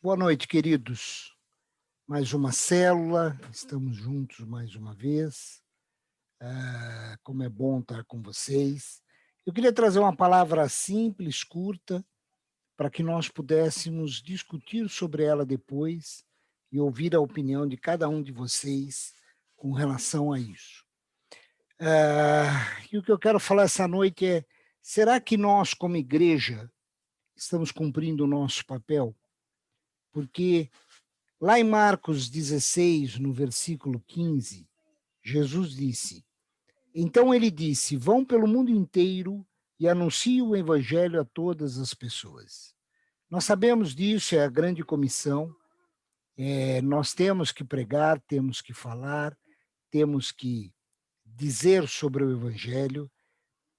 Boa noite, queridos. Mais uma célula, estamos juntos mais uma vez. Como é bom estar com vocês. Eu queria trazer uma palavra simples, curta, para que nós pudéssemos discutir sobre ela depois e ouvir a opinião de cada um de vocês com relação a isso. E o que eu quero falar essa noite é: será que nós, como igreja, estamos cumprindo o nosso papel? Porque lá em Marcos 16, no versículo 15, Jesus disse: então ele disse, vão pelo mundo inteiro e anunciem o evangelho a todas as pessoas. Nós sabemos disso, é a grande comissão, nós temos que pregar, temos que falar, temos que dizer sobre o evangelho,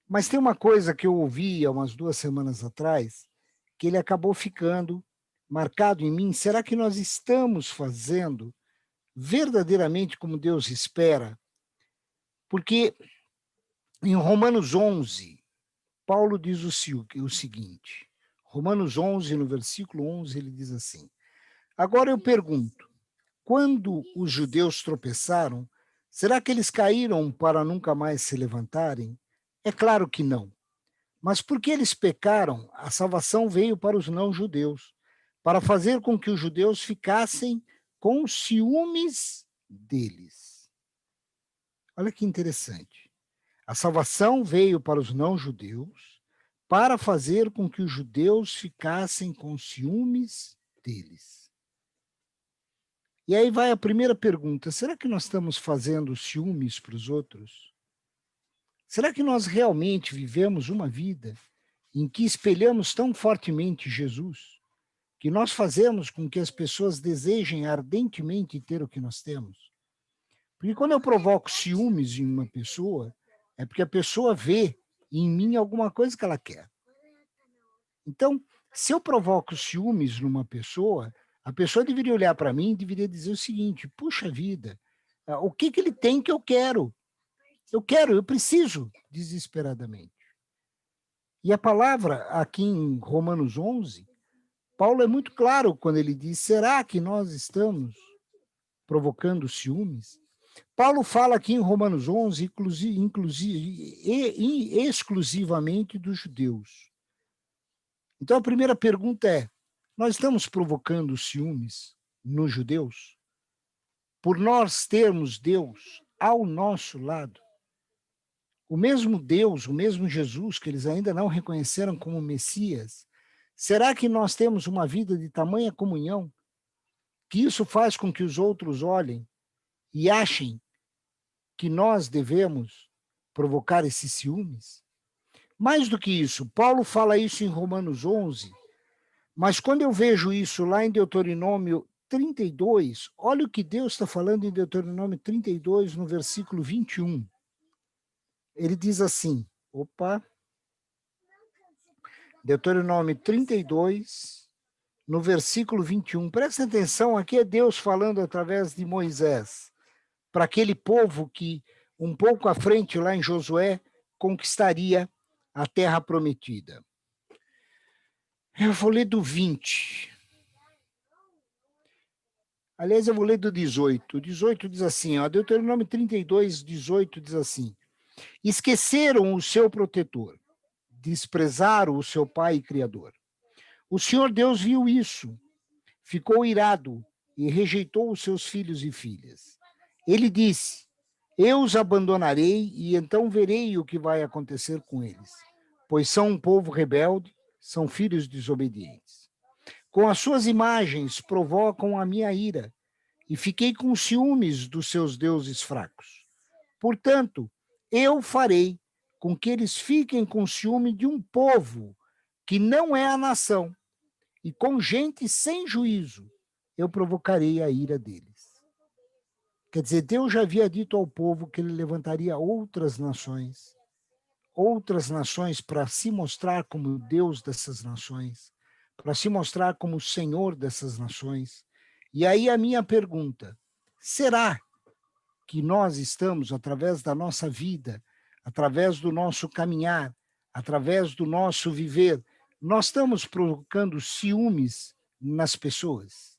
mas tem uma coisa que eu ouvi há umas 2 semanas atrás, que ele acabou ficando marcado em mim. Será que nós estamos fazendo verdadeiramente como Deus espera? Porque em Romanos 11, Paulo diz o seguinte, Romanos 11, no versículo 11, ele diz assim: agora eu pergunto, quando os judeus tropeçaram, será que eles caíram para nunca mais se levantarem? É claro que não. Mas porque eles pecaram, a salvação veio para os não-judeus, para fazer com que os judeus ficassem com ciúmes deles. Olha que interessante. A salvação veio para os não-judeus para fazer com que os judeus ficassem com ciúmes deles. E aí vai a primeira pergunta: será que nós estamos fazendo ciúmes para os outros? Será que nós realmente vivemos uma vida em que espelhamos tão fortemente Jesus, que nós fazemos com que as pessoas desejem ardentemente ter o que nós temos? Porque quando eu provoco ciúmes em uma pessoa, é porque a pessoa vê em mim alguma coisa que ela quer. Então, se eu provoco ciúmes numa pessoa, a pessoa deveria olhar para mim e deveria dizer o seguinte: puxa vida, o que ele tem que eu quero? Eu preciso, desesperadamente. E a palavra aqui em Romanos 11, Paulo é muito claro quando ele diz: será que nós estamos provocando ciúmes? Paulo fala aqui em Romanos 11, exclusivamente dos judeus. Então a primeira pergunta é: nós estamos provocando ciúmes nos judeus? Por nós termos Deus ao nosso lado? O mesmo Deus, o mesmo Jesus que eles ainda não reconheceram como Messias, será que nós temos uma vida de tamanha comunhão que isso faz com que os outros olhem e achem que nós devemos provocar esses ciúmes? Mais do que isso, Paulo fala isso em Romanos 11, mas quando eu vejo isso lá em Deuteronômio 32, olha o que Deus está falando em Deuteronômio 32, no versículo 21. Ele diz assim, Deuteronômio 32, no versículo 21. Presta atenção, aqui é Deus falando através de Moisés, para aquele povo que, um pouco à frente, lá em Josué, conquistaria a terra prometida. Eu vou ler do 20. Aliás, eu vou ler do 18. O 18 diz assim, Deuteronômio 32, 18 diz assim: esqueceram o seu protetor, desprezaram o seu pai e criador. O Senhor Deus viu isso, ficou irado e rejeitou os seus filhos e filhas. Ele disse: eu os abandonarei e então verei o que vai acontecer com eles, pois são um povo rebelde, são filhos desobedientes. Com as suas imagens provocam a minha ira, e fiquei com ciúmes dos seus deuses fracos. Portanto, eu farei com que eles fiquem com ciúme de um povo que não é a nação, e com gente sem juízo eu provocarei a ira deles. Quer dizer, Deus já havia dito ao povo que ele levantaria outras nações para se mostrar como Deus dessas nações, para se mostrar como o Senhor dessas nações. E aí a minha pergunta: será que nós estamos, através da nossa vida, através do nosso caminhar, através do nosso viver, nós estamos provocando ciúmes nas pessoas?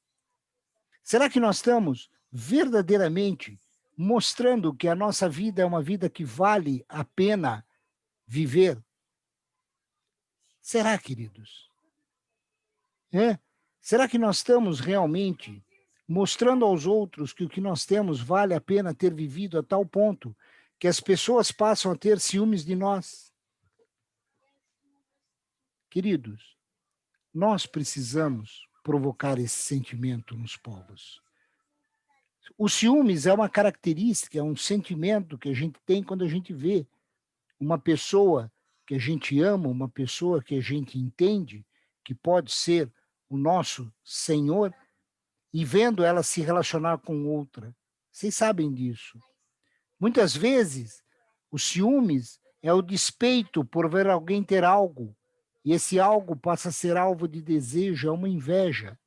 Será que nós estamos verdadeiramente mostrando que a nossa vida é uma vida que vale a pena viver? Será, queridos? Será que nós estamos realmente mostrando aos outros que o que nós temos vale a pena ter vivido a tal ponto que as pessoas passam a ter ciúmes de nós? Queridos, nós precisamos provocar esse sentimento nos povos. O ciúmes é uma característica, é um sentimento que a gente tem quando a gente vê uma pessoa que a gente ama, uma pessoa que a gente entende, que pode ser o nosso Senhor, e vendo ela se relacionar com outra. Vocês sabem disso. Muitas vezes, o ciúmes é o despeito por ver alguém ter algo, e esse algo passa a ser alvo de desejo, é uma inveja.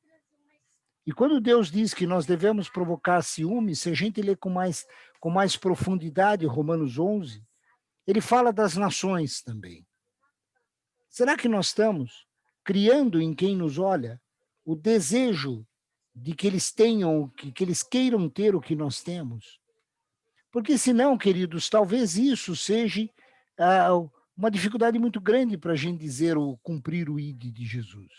E quando Deus diz que nós devemos provocar ciúmes, se a gente lê com mais profundidade Romanos 11, ele fala das nações também. Será que nós estamos criando em quem nos olha o desejo de que eles tenham, que eles queiram ter o que nós temos? Porque senão, queridos, talvez isso seja uma dificuldade muito grande para a gente dizer o cumprir o ID de Jesus.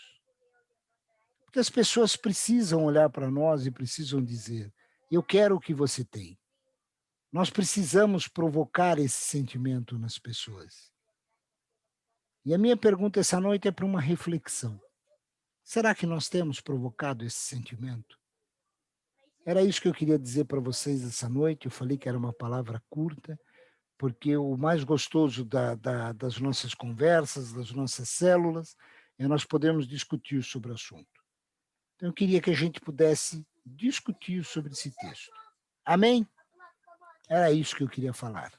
Porque as pessoas precisam olhar para nós e precisam dizer, eu quero o que você tem. Nós precisamos provocar esse sentimento nas pessoas. E a minha pergunta essa noite é para uma reflexão. Será que nós temos provocado esse sentimento? Era isso que eu queria dizer para vocês essa noite. Eu falei que era uma palavra curta, porque o mais gostoso das nossas conversas, das nossas células, é nós podermos discutir sobre o assunto. Então, eu queria que a gente pudesse discutir sobre esse texto. Amém? Era isso que eu queria falar.